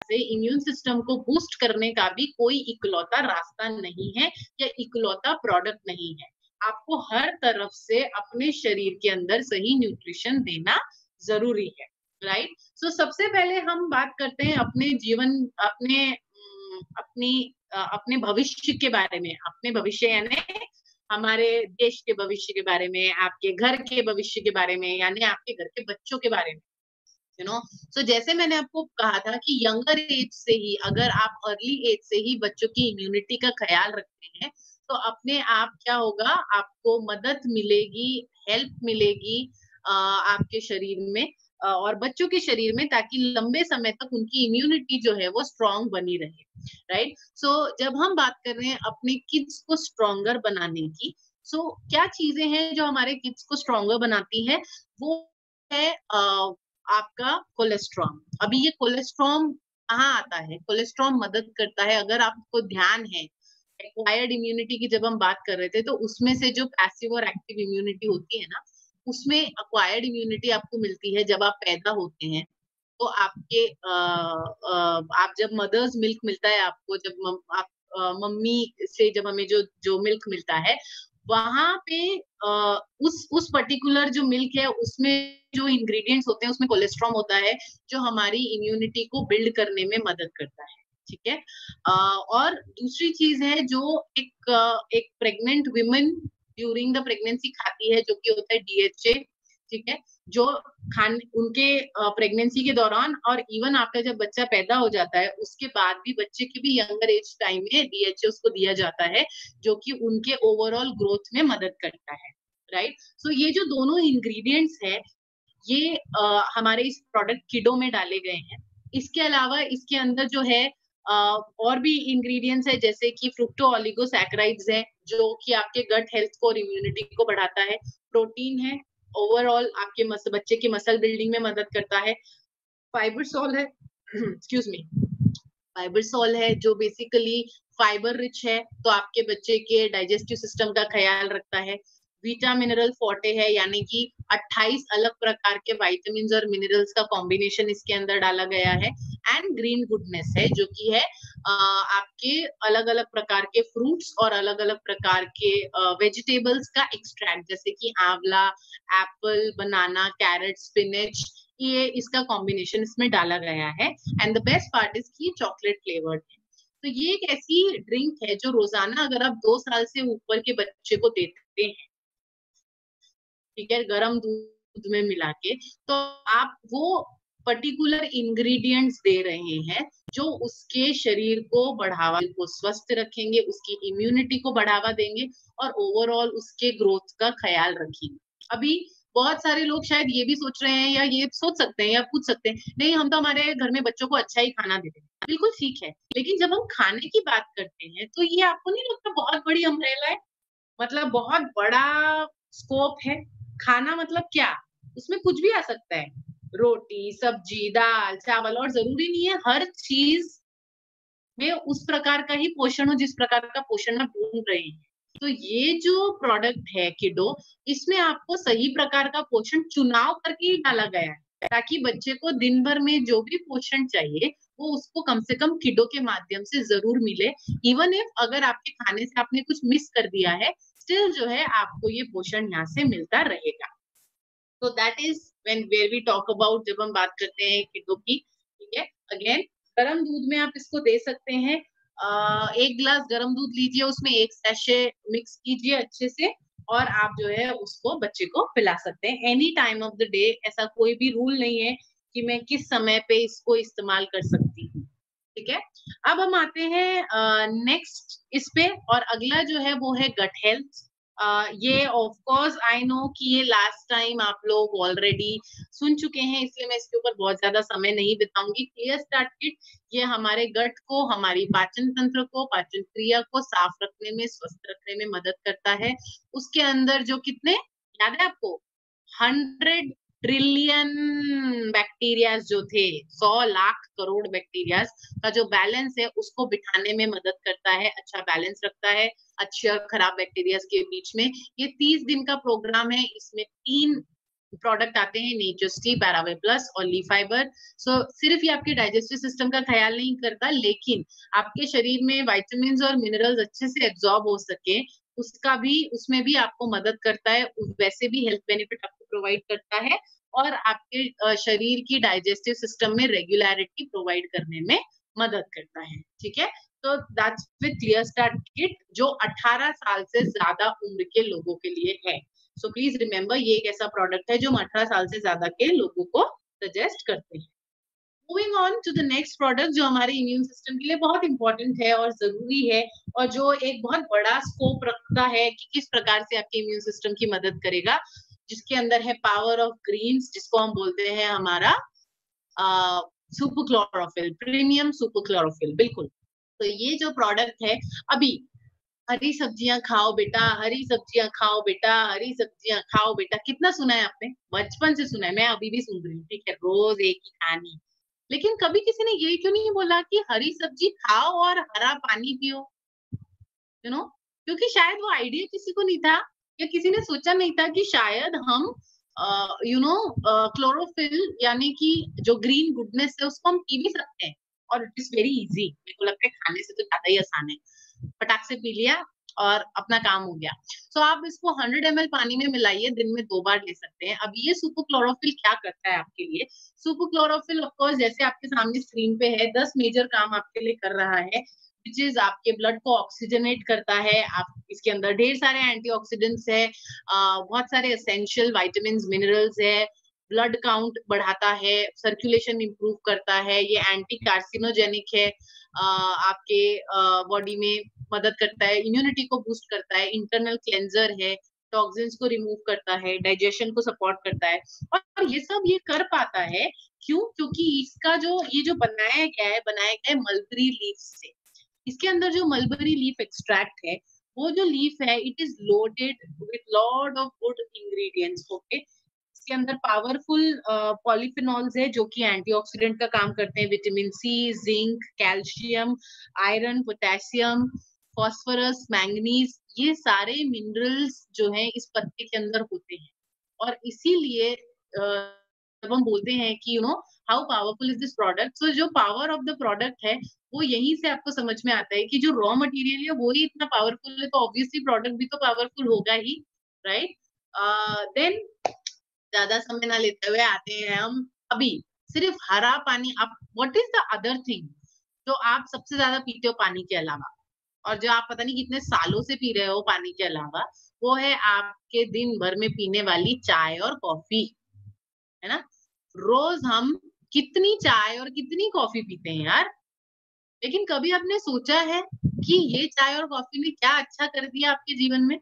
से immune system को boost करने का भी कोई इकलौता रास्ता नहीं है या इकलौता प्रोडक्ट नहीं है। आपको हर तरफ से अपने शरीर के अंदर सही न्यूट्रिशन देना जरूरी है, राइट? सो सबसे पहले हम बात करते हैं अपने जीवन, अपने भविष्य के बारे में। अपने भविष्य यानी हमारे देश के भविष्य के बारे में, आपके घर के भविष्य के बारे में, यानी आपके घर के बच्चों के बारे में, यू नो। सो जैसे मैंने आपको कहा था कि यंगर एज से ही, अगर आप अर्ली एज से ही बच्चों की इम्यूनिटी का ख्याल रखते हैं, तो अपने आप क्या होगा, आपको मदद मिलेगी, हेल्प मिलेगी आपके शरीर में और बच्चों के शरीर में, ताकि लंबे समय तक उनकी इम्यूनिटी जो है वो स्ट्रांग बनी रहे, राइट? सो जब हम बात कर रहे हैं अपने किड्स को स्ट्रॉन्गर बनाने की, सो क्या चीजें हैं जो हमारे किड्स को स्ट्रॉन्गर बनाती है, वो है आपका कोलेस्ट्रॉल। अभी ये कोलेस्ट्रॉल कहाँ आता है? कोलेस्ट्रॉल मदद करता है, अगर आपको ध्यान है एक्वायर्ड इम्यूनिटी की जब हम बात कर रहे थे, तो उसमें से जो पैसिव और एक्टिव इम्यूनिटी होती है ना, उसमें एक्वायर्ड इम्यूनिटी आपको मिलती है जब आप पैदा होते हैं। तो आपके आप जब मदर्स मिल्क मिलता है आपको, जब आप मम्मी से जब हमें जो जो मिल्क मिलता है, वहां पे उस पर्टिकुलर जो मिल्क है उसमें जो इंग्रेडिएंट्स होते हैं उसमें कोलेस्ट्रॉल होता है, जो हमारी इम्यूनिटी को बिल्ड करने में मदद करता है, ठीक है? और दूसरी चीज है जो एक pregnant women during the pregnancy खाती है, जो कि होता है डीएचए, ठीक है? जो उनके प्रेगनेंसी के दौरान और इवन आपका जब बच्चा पैदा हो जाता है उसके बाद भी, बच्चे के भी यंगर एज टाइम में डीएचए उसको दिया जाता है, जो कि उनके ओवरऑल ग्रोथ में मदद करता है, राइट? सो ये जो दोनों इंग्रेडिएंट्स है, ये हमारे इस प्रोडक्ट किडो में डाले गए हैं। इसके अलावा इसके अंदर जो है और भी इंग्रेडिएंट्स है, जैसे कि फ्रुक्टो ओलिगोसैकेराइड्स है, जो कि आपके गट हेल्थ को और इम्यूनिटी को बढ़ाता है। प्रोटीन है, ओवरऑल आपके बच्चे की मसल बिल्डिंग में मदद करता है। फाइबरसोल है एक्सक्यूज मी, फाइबरसोल है जो बेसिकली फाइबर रिच है, तो आपके बच्चे के डाइजेस्टिव सिस्टम का ख्याल रखता है। वीटा मिनरल फोर्टे है, यानी कि 28 अलग प्रकार के विटामिन्स और मिनरल्स का कॉम्बिनेशन इसके अंदर डाला गया है। एंड ग्रीन गुडनेस है, जो कि है आपके अलग अलग प्रकार के फ्रूट्स और अलग अलग प्रकार के वेजिटेबल्स का एक्सट्रैक्ट, जैसे कि आंवला, एप्पल, बनाना, कैरेट, स्पिनच, ये इसका कॉम्बिनेशन इसमें डाला गया है। And the best part is कि चॉकलेट फ्लेवर्ड है। तो ये एक ऐसी ड्रिंक है जो रोजाना अगर आप 2 साल से ऊपर के बच्चे को देते हैं, ठीक है, गर्म दूध में मिला के, तो आप वो पर्टिकुलर इंग्रेडिएंट्स दे रहे हैं जो उसके शरीर को बढ़ावा, को स्वस्थ रखेंगे, उसकी इम्यूनिटी को बढ़ावा देंगे और ओवरऑल उसके ग्रोथ का ख्याल रखेंगे। अभी बहुत सारे लोग शायद ये भी सोच रहे हैं या ये सोच सकते हैं या पूछ सकते हैं, नहीं हम तो हमारे घर में बच्चों को अच्छा ही खाना देते हैं। बिल्कुल ठीक है, लेकिन जब हम खाने की बात करते हैं तो ये आपको नहीं लगता बहुत बड़ी अम्ब्रेला है? मतलब बहुत बड़ा स्कोप है। खाना मतलब क्या? उसमें कुछ भी आ सकता है। रोटी, सब्जी, दाल, चावल, और जरूरी नहीं है हर चीज में उस प्रकार का ही पोषण हो जिस प्रकार का पोषण आप ढूंढ रहे हैं। तो ये जो प्रोडक्ट है किडो, इसमें आपको सही प्रकार का पोषण चुनाव करके ही डाला गया है, ताकि बच्चे को दिन भर में जो भी पोषण चाहिए वो उसको कम से कम किडो के माध्यम से जरूर मिले। इवन इफ अगर आपके खाने से आपने कुछ मिस कर दिया है, स्टिल जो है आपको ये पोषण यहाँ से मिलता रहेगा। तो that is when where we talk about, जब हम बात करते हैं किडो की, ठीक है? अगेन गर्म दूध में आप इसको दे सकते हैं। 1 गिलास गर्म दूध लीजिए, उसमें 1 सैशे मिक्स कीजिए अच्छे से, और आप जो है उसको बच्चे को पिला सकते हैं any time of the day. ऐसा कोई भी रूल नहीं है कि मैं किस समय पे इसको इस्तेमाल कर सकती हूँ, ठीक है? अब हम आते हैं नेक्स्ट इस पे, और अगला जो है वो है गट हेल्थ। ये ऑफ कोर्स आई नो कि ये लास्ट टाइम आप लोग ऑलरेडी सुन चुके हैं, इसलिए मैं इसके ऊपर बहुत ज्यादा समय नहीं बिताऊंगी। क्लियर स्टार्ट किट, ये हमारे गट को, हमारी पाचन तंत्र को, पाचन क्रिया को साफ रखने में, स्वस्थ रखने में मदद करता है। उसके अंदर जो कितने, याद है आपको, 100 ट्रिलियन बैक्टीरियाज जो थे, 100 लाख करोड़ बैक्टीरियाज का जो बैलेंस है उसको बिठाने में मदद करता है, अच्छा बैलेंस रखता है अच्छे और खराब बैक्टीरियाज के बीच में। ये 30 दिन का प्रोग्राम है, इसमें 3 प्रोडक्ट आते हैं नेचर्स टी, पैरावे प्लस और ली फाइबर। सो सिर्फ ये आपके डाइजेस्टिव सिस्टम का ख्याल नहीं करता, लेकिन आपके शरीर में विटामिन्स और मिनरल्स अच्छे से एब्जॉर्ब हो सके उसका भी, उसमें भी आपको मदद करता है। वैसे भी हेल्थ बेनिफिट आपको प्रोवाइड करता है और आपके शरीर की डाइजेस्टिव सिस्टम में रेगुलरिटी प्रोवाइड करने में मदद करता है। ठीक है, तो that's with clear start kit जो 18 साल से ज्यादा उम्र के लोगों के लिए है। सो प्लीज रिमेम्बर, ये एक ऐसा प्रोडक्ट है जो 18 साल से ज्यादा के लोगों को सजेस्ट करते हैं। Moving on to the next product जो हमारे इम्यून सिस्टम के लिए बहुत इंपॉर्टेंट है और जरूरी है और जो एक बहुत बड़ा स्कोप रखता है कि किस प्रकार से आपके इम्यून सिस्टम की मदद करेगा, जिसके अंदर है पावर ऑफ ग्रीन्स, जिसको हम बोलते हैं हमारा super chlorophyll, premium super chlorophyll. बिल्कुल, तो ये जो प्रोडक्ट है, अभी हरी सब्जियां खाओ बेटा, हरी सब्जियां खाओ बेटा, हरी सब्जियां खाओ बेटा, कितना सुना है आपने? बचपन से सुना है, मैं अभी भी सुन रही हूँ। ठीक है, रोज एक ही कहानी। लेकिन कभी किसी ने ये क्यों नहीं बोला कि हरी सब्जी खाओ और हरा पानी पियो? यू नो, क्योंकि शायद वो आइडिया किसी को नहीं था या किसी ने सोचा नहीं था कि शायद हम क्लोरोफिल यानी कि जो ग्रीन गुडनेस है उसको हम पी भी सकते हैं और इट इज वेरी इजी। मेरे को लगता है खाने से तो ज्यादा ही आसान है, फटाक से पी लिया और अपना काम हो गया। सो आप इसको 100 ml पानी में मिलाइए, दिन में 2 बार ले सकते हैं। अब ये सुपर क्लोरोफिल क्या करता है आपके लिए? सुपर क्लोरोफिल ऑफ कोर्स जैसे आपके सामने स्क्रीन पे है 10 मेजर काम आपके लिए कर रहा है, विच इज आपके ब्लड को ऑक्सीजनेट करता है। आप इसके अंदर ढेर सारे एंटीऑक्सीडेंट्स है, बहुत सारे एसेंशियल विटामिन मिनरल्स है, ब्लड काउंट बढ़ाता है, सर्कुलेशन इंप्रूव करता है, ये एंटी कार्सिनोजेनिक है, आपके बॉडी में मदद करता है, इम्यूनिटी को बूस्ट करता है, इंटरनल क्लेंजर है, टॉक्सिन्स को रिमूव करता है, डाइजेशन को सपोर्ट करता है। और ये सब ये कर पाता है क्यों? क्योंकि इसका जो ये जो बनाया गया है मलबरी लीफ से। इसके अंदर जो मलबरी लीफ एक्सट्रैक्ट है, वो जो लीफ है it is loaded with lot of good ingredients. Okay, इसके अंदर पावरफुल पॉलीफिनॉल्स है जो कि एंटीऑक्सीडेंट का काम करते हैं, vitamin C, zinc, calcium, iron, potassium, phosphorus, manganese, ये सारे मिनरल्स जो हैं इस पत्ते के अंदर होते हैं। और इसीलिए जब हम बोलते हैं कि how powerful is this product, so जो पावर ऑफ द प्रोडक्ट है वो यहीं से आपको समझ में आता है कि जो रॉ मटेरियल है वो ही इतना पावरफुल है, तो ऑब्वियसली प्रोडक्ट भी तो पावरफुल होगा ही, राइट? देन ज्यादा समय ना लेते हुए आते हैं हम अभी सिर्फ हरा पानी। आप what is the other thing जो आप सबसे ज्यादा पीते हो पानी के अलावा, और जो आप पता नहीं कितने सालों से पी रहे हो पानी के अलावा, वो है आपके दिन भर में पीने वाली चाय और कॉफी, है ना? रोज हम कितनी चाय और कितनी कॉफी पीते हैं यार, लेकिन कभी आपने सोचा है कि ये चाय और कॉफी ने क्या अच्छा कर दिया आपके जीवन में,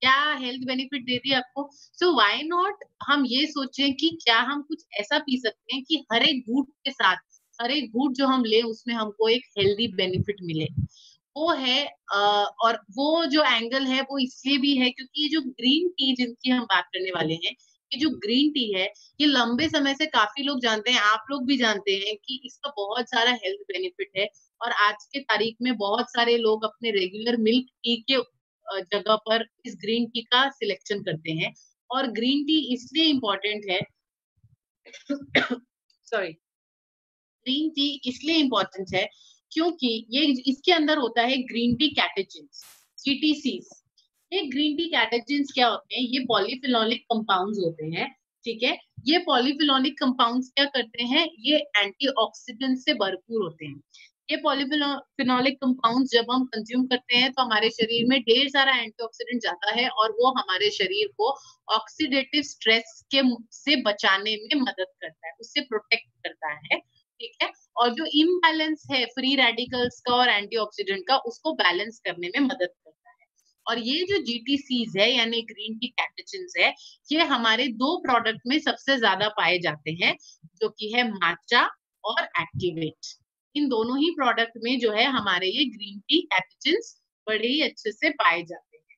क्या हेल्थ बेनिफिट दे दिया आपको? सो व्हाई नॉट हम ये सोचें कि क्या हम कुछ ऐसा पी सकते हैं कि हर एक घूंट के साथ, हर एक घूंट जो हम ले उसमें हमको एक हेल्दी बेनिफिट मिले। वो है और वो जो एंगल है वो इसलिए भी है क्योंकि ये जो ग्रीन टी जिनकी हम बात करने वाले हैं, ये जो ग्रीन टी है ये लंबे समय से काफी लोग जानते हैं, आप लोग भी जानते हैं कि इसका बहुत सारा हेल्थ बेनिफिट है। और आज के तारीख में बहुत सारे लोग अपने रेगुलर मिल्क टी के जगह पर इस ग्रीन टी का सिलेक्शन करते हैं। और ग्रीन टी इसलिए इम्पोर्टेंट है सॉरी, ग्रीन टी इसलिए इम्पोर्टेंट है क्योंकि ये इसके अंदर होता है ग्रीन टी कैटेचिन्स, जीटीसीज। ये ग्रीन टी कैटेचिन्स क्या होते हैं? ये पॉलीफिनोलिक कंपाउंड्स होते हैं, ठीक है? ये पॉलीफिनोलिक कंपाउंड्स क्या करते हैं? ये एंटीऑक्सीडेंट से भरपूर होते हैं। ये पॉलीफिनोलिक कंपाउंड्स जब हम कंज्यूम करते हैं तो हमारे शरीर में ढेर सारा एंटीऑक्सीडेंट जाता है और वो हमारे शरीर को ऑक्सीडेटिव स्ट्रेस के से बचाने में मदद करता है, उससे प्रोटेक्ट करता है, ठीक है? और जो इम्बैलेंस है फ्री रेडिकल्स का और एंटीऑक्सीडेंट का, उसको बैलेंस करने में मदद करता है। और ये जो जीटीसीज है यानी ग्रीन टी कैटेचिन्स है, ये हमारे 2 प्रोडक्ट में सबसे ज्यादा पाए जाते हैं, जो कि है माचा और एक्टिवेट। इन दोनों ही प्रोडक्ट में जो है हमारे ये ग्रीन टी कैटेचिन्स बड़े ही अच्छे से पाए जाते हैं,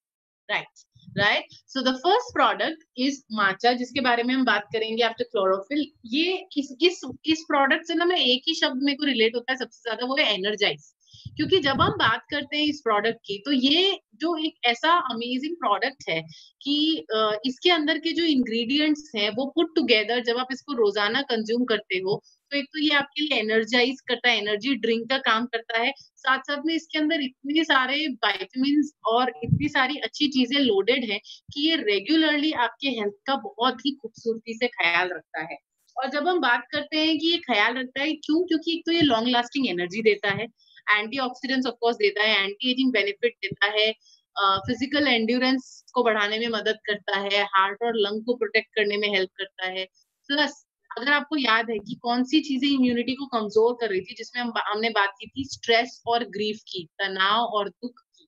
right? Right, so the first product is matcha, जिसके बारे में हम बात करेंगे आफ्टर क्लोरोफिल। ये इस प्रोडक्ट से ना मैं एक ही शब्द मेरे को रिलेट होता है सबसे ज्यादा, वो है एनर्जाइज। क्योंकि जब हम बात करते हैं इस प्रोडक्ट की, तो ये जो एक ऐसा अमेजिंग प्रोडक्ट है कि इसके अंदर के जो इंग्रेडिएंट्स हैं वो पुट टुगेदर जब आप इसको रोजाना कंज्यूम करते हो, तो एक तो ये आपके लिए एनर्जाइज करता है, एनर्जी ड्रिंक का काम करता है। साथ साथ में इसके अंदर इतने सारे विटामिन और इतनी सारी अच्छी चीजें लोडेड है कि ये रेगुलरली आपके हेल्थ का बहुत ही खूबसूरती से ख्याल रखता है। और जब हम बात करते हैं कि ये ख्याल रखता है, क्यों? क्योंकि एक तो ये लॉन्ग लास्टिंग एनर्जी देता है, एंटीऑक्सीडेंट्स ऑफ कोर्स देता है, एंटी एजिंग बेनिफिट देता है, फिजिकल एंड्योरेंस को बढ़ाने में मदद करता है, हार्ट और लंग को प्रोटेक्ट करने में हेल्प करता है। प्लस अगर आपको याद है कि कौन सी चीजें इम्यूनिटी को कमजोर कर रही थी, जिसमें हमने बात की थी स्ट्रेस और ग्रीफ की, तनाव और दुख की।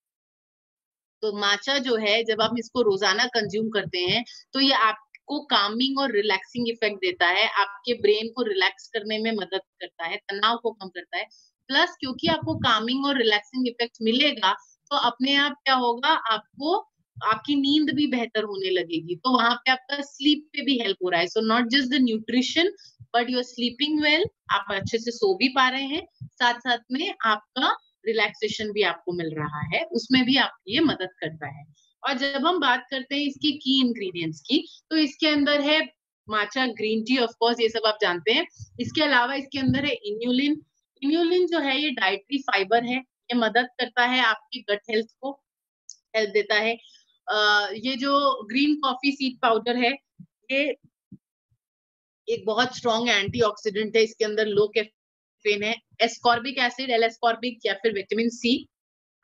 तो माचा जो है, जब आप इसको रोजाना कंज्यूम करते हैं, तो ये आपको कामिंग और रिलैक्सिंग इफेक्ट देता है, आपके ब्रेन को रिलैक्स करने में मदद करता है, तनाव को कम करता है। प्लस क्योंकि आपको कामिंग और रिलैक्सिंग इफेक्ट मिलेगा, तो अपने आप क्या होगा, आपको आपकी नींद भी बेहतर होने लगेगी। तो वहां पे आपका स्लीप पे भी हेल्प हो रहा है। So not just the nutrition, but you are sleeping well, आप अच्छे से सो भी पा रहे हैं, साथ साथ में आपका रिलैक्सेशन भी आपको मिल रहा है, उसमें भी आपकी ये मदद करता है। और जब हम बात करते हैं इसकी की इंग्रेडिएंट्स की, तो इसके अंदर है matcha green tea, of course ये सब आप जानते हैं। इसके अलावा इसके अंदर है इन्यूलिन। इन्यूलिन जो है ये डाइटरी फाइबर है, ये मदद करता है आपकी गट हेल्थ को, हेल्प देता है। ये जो ग्रीन कॉफी सीड पाउडर है, ये एक बहुत स्ट्रॉन्ग एंटीऑक्सीडेंट है, इसके अंदर लो कैफीन है, एस्कॉर्बिक एसिड, एल एस्कॉर्बिक या फिर vitamin C.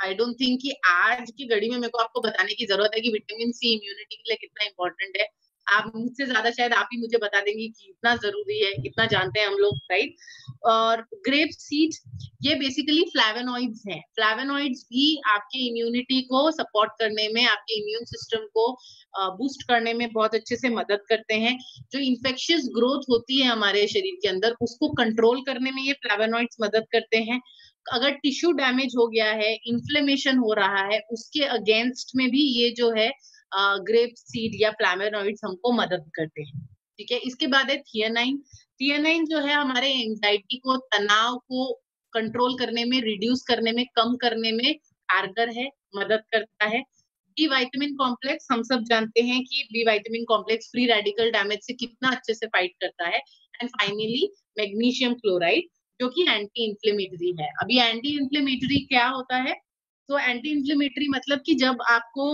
I don't think कि आज की घड़ी में मेरे को आपको बताने की जरूरत है कि विटामिन सी इम्यूनिटी के लिए कितना इंपॉर्टेंट है। आप मुझसे ज्यादा शायद आप ही मुझे बता देंगे कि इतना जरूरी है, इतना जानते हैं हम लोग, राइट? और ग्रेप सीड, ये बेसिकली फ्लैवेनॉइड्स हैं। फ्लैवेनॉइड्स भी आपके इम्यूनिटी को सपोर्ट करने में, आपके इम्यून सिस्टम को बूस्ट करने में बहुत अच्छे से मदद करते हैं। जो इन्फेक्शियस ग्रोथ होती है हमारे शरीर के अंदर, उसको कंट्रोल करने में ये फ्लैवेनॉइड्स मदद करते हैं। अगर टिश्यू डैमेज हो गया है, इन्फ्लेमेशन हो रहा है, उसके अगेंस्ट में भी ये जो है ग्रेप सीड या फ्लैवेनॉइड्स हमको मदद करते हैं। ठीक है, इसके बाद है थियानाइन। थियानाइन जो है हमारे एंजाइटी को, तनाव को कंट्रोल करने में, रिड्यूस करने में, कम करने में कारगर है, मदद करता है। बी विटामिन कॉम्प्लेक्स, हम सब जानते हैं कि B vitamin complex free radical damage से कितना अच्छे से फाइट करता है। एंड फाइनली मैग्नीशियम क्लोराइड, जो कि एंटी इंफ्लेमेटरी है। अभी एंटी इंफ्लेमेटरी क्या होता है? तो एंटी इंफ्लेमेटरी मतलब कि जब आपको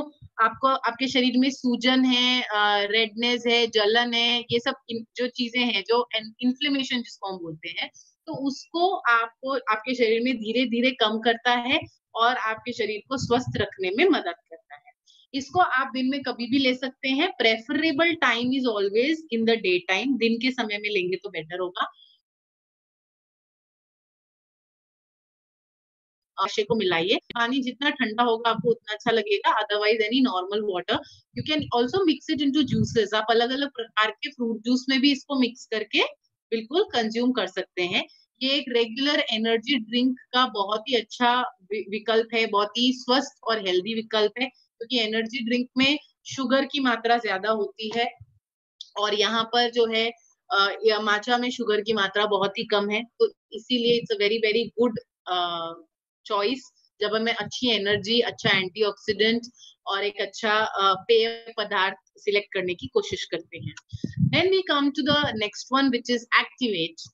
आपको आपके शरीर में सूजन है, रेडनेस है, जलन है, ये सब जो चीजें हैं, जो इंफ्लेमेशन जिसको हम बोलते हैं, तो उसको आपको आपके शरीर में धीरे धीरे कम करता है और आपके शरीर को स्वस्थ रखने में मदद करता है। इसको आप दिन में कभी भी ले सकते हैं। Preferable time is always in the day time, दिन के समय में लेंगे तो बेटर होगा। आशय को मिलाइए। पानी जितना ठंडा होगा आपको उतना अच्छा लगेगा, otherwise any normal water. You can also mix it into juices. आप अलग अलग प्रकार के फ्रूट जूस में भी इसको मिक्स करके बिल्कुल कंज्यूम कर सकते हैं। ये एक रेगुलर एनर्जी ड्रिंक का बहुत ही अच्छा विकल्प है, बहुत ही स्वस्थ और हेल्दी विकल्प है, क्योंकि एनर्जी ड्रिंक में शुगर की मात्रा ज्यादा होती है और यहाँ पर जो है माचा में शुगर की मात्रा बहुत ही कम है। तो इसीलिए it's a very very good choice, जब हमें अच्छी एनर्जी, अच्छा एंटीऑक्सीडेंट और एक अच्छा पेय पदार्थ सिलेक्ट करने की कोशिश करते हैं। Then we come to the next one which is activate.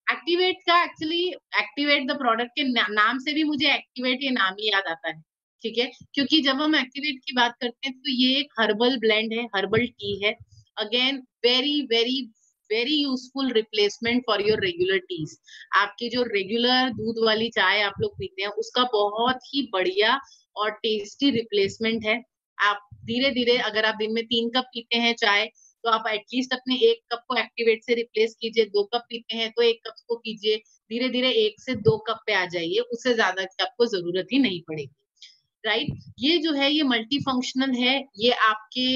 Activate का एक्चुअली, एक्टिवेट द प्रोडक्ट के नाम से भी मुझे एक्टिवेट ये नाम ही याद आता है। ठीक है, क्योंकि जब हम एक्टिवेट की बात करते हैं तो ये एक हर्बल ब्लेंड है, हर्बल टी है। Again very very very useful replacement for your regular teas. आपकी जो रेगुलर दूध वाली चाय आप लोग पीते हैं, उसका बहुत ही बढ़िया और टेस्टी रिप्लेसमेंट है। आप धीरे धीरे, अगर आप दिन में 3 कप पीते हैं चाय, तो आप एटलीस्ट अपने 1 कप को एक्टिवेट से रिप्लेस कीजिए। 2 कप पीते हैं तो 1 कप को कीजिए। धीरे धीरे 1 से 2 कप पे आ जाइए, उससे ज्यादा की आपको जरूरत ही नहीं पड़ेगी, राइट? ये जो है ये मल्टी फंक्शनल है। ये आपके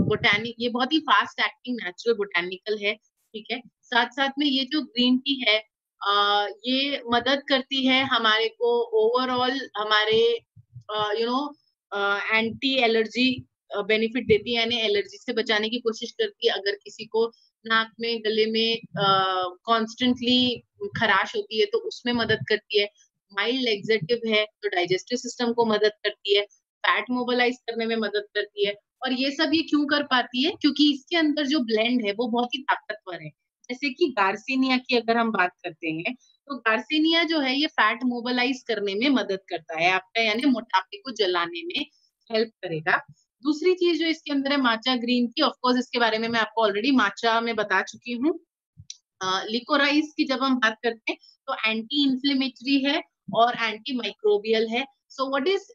बोटैनिक, ये बहुत ही फास्ट एक्टिंग नेचुरल बोटैनिकल है। ठीक है, साथ साथ में ये जो ग्रीन टी है, ये मदद करती है हमारे को ओवरऑल, हमारे you know anti allergy benefit देती है, यानी एलर्जी से बचाने की कोशिश करती है। अगर किसी को नाक में, गले में कॉन्स्टेंटली खराश होती है तो उसमें मदद करती है। माइल्ड लेक्सेटिव है तो डाइजेस्टिव सिस्टम को मदद करती है, फैट मोबिलाइज करने में मदद करती है। और ये सब ये क्यों कर पाती है? क्योंकि इसके अंदर जो ब्लेंड है वो बहुत ही ताकतवर है। जैसे कि गार्सिनिया की अगर हम बात करते हैं, तो गार्सिनिया जो है ये फैट मोबिलाइज करने में मदद करता है, आपका यानी मोटापे को जलाने में हेल्प करेगा। दूसरी चीज जो इसके अंदर है matcha green tea, of course इसके बारे में मैं आपको ऑलरेडी माचा में बता चुकी हूँ। लिकोराइज की जब हम बात करते हैं तो एंटी इंफ्लेमेटरी है और एंटी माइक्रोबियल है। So what is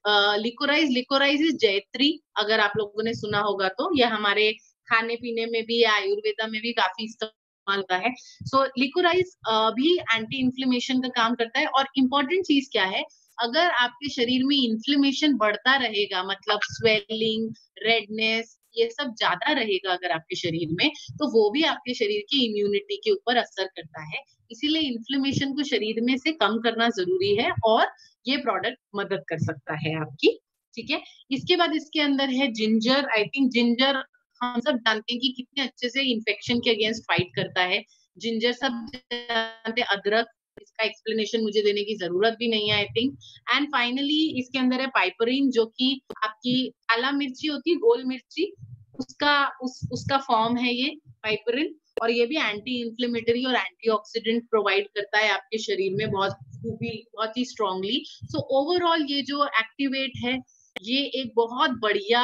liquorice? Liquorice is जैत्री, अगर आप लोगों ने सुना होगा तो। यह हमारे खाने पीने में भी या आयुर्वेदा में भी काफी इस्तेमाल होता है। सो लिकोराइज भी एंटी इंफ्लेमेशन का काम करता है। और इम्पोर्टेंट चीज क्या है, अगर आपके शरीर में इन्फ्लेमेशन बढ़ता रहेगा, मतलब स्वेलिंग, रेडनेस, ये सब ज्यादा रहेगा अगर आपके शरीर में, तो वो भी आपके शरीर की इम्यूनिटी के ऊपर असर करता है। इसीलिए इन्फ्लेमेशन को शरीर में से कम करना जरूरी है और ये प्रोडक्ट मदद कर सकता है आपकी। ठीक है। इसके बाद इसके अंदर है जिंजर। आई थिंक जिंजर हम सब जानते हैं कि कितने अच्छे से इन्फेक्शन के अगेंस्ट फाइट करता है। जिंजर सब जानते हैं। अदरक, इसका एक्सप्लेनेशन मुझे देने की जरूरत भी नहीं है आई थिंक। एंड फाइनली इसके अंदर है पाइपरिन, जो कि आपकी काला मिर्ची होती है, गोल मिर्ची, उसका फॉर्म है ये पाइपरिन। और ये भी एंटी इंफ्लेमेटरी और एंटीऑक्सीडेंट प्रोवाइड करता है आपके शरीर में बहुत ही स्ट्रांगली। सो ओवरऑल ये जो एक्टिवेट है, ये एक बहुत बढ़िया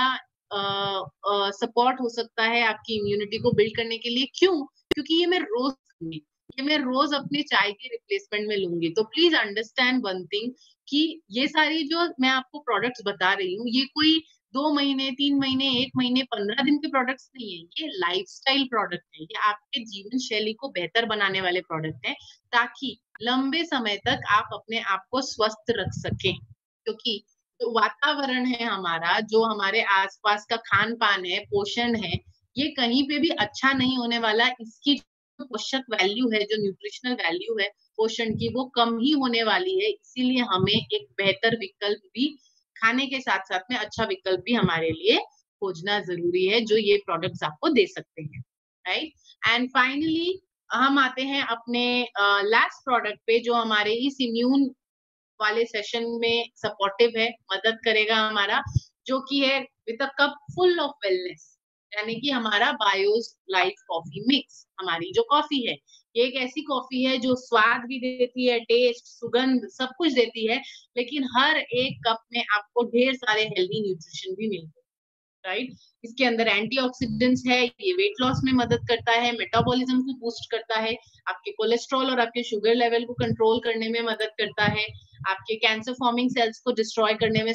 सपोर्ट हो सकता है आपकी इम्यूनिटी को बिल्ड करने के लिए। क्यों? क्योंकि ये मैं रोज अपने चाय के रिप्लेसमेंट में लूंगी। तो प्लीज अंडरस्टैंड वन थिंग कि ये सारी जो मैं आपको प्रोडक्ट्स बता रही हूँ, ये कोई 2 महीने, 3 महीने, 1 महीने, 15 दिन के प्रोडक्ट्स नहीं है। ये लाइफस्टाइल प्रोडक्ट है। ये आपके जीवन शैली को बेहतर बनाने वाले प्रोडक्ट है, ताकि लंबे समय तक आप अपने आप को स्वस्थ रख सकें। क्योंकि जो वातावरण है हमारा, जो हमारे आसपास का खान पान है, पोषण है, ये कहीं पे भी अच्छा नहीं होने वाला। इसकी जो पोषक वैल्यू है, जो न्यूट्रिशनल वैल्यू है पोषण की, वो कम ही होने वाली है। इसीलिए हमें एक बेहतर विकल्प भी, खाने के साथ साथ में अच्छा विकल्प भी हमारे लिए खोजना जरूरी है, जो ये प्रोडक्ट्स आपको दे सकते हैं। राइट। एंड फाइनली हम आते हैं अपने लास्ट प्रोडक्ट पे, जो हमारे इस इम्यून वाले सेशन में सपोर्टिव है, मदद करेगा हमारा, जो कि है with a cup full of wellness, यानी कि हमारा बायोस लाइफ कॉफी मिक्स। हमारी जो कॉफी है, ये एक ऐसी कॉफी है जो स्वाद भी देती है, टेस्ट, सुगंध, सब कुछ देती है, लेकिन हर एक कप में आपको ढेर सारे हेल्दी न्यूट्रिशन भी मिलते हैं। राइट। इसके अंदर एंटीऑक्सीडेंट्स है, ये वेट लॉस में मदद करता है, मेटाबॉलिज्म को बूस्ट करता है, आपके कोलेस्ट्रॉल और आपके शुगर लेवल को कंट्रोल करने में मदद करता है, आपके कैंसर फॉर्मिंग सेल्स को डिस्ट्रॉय करने में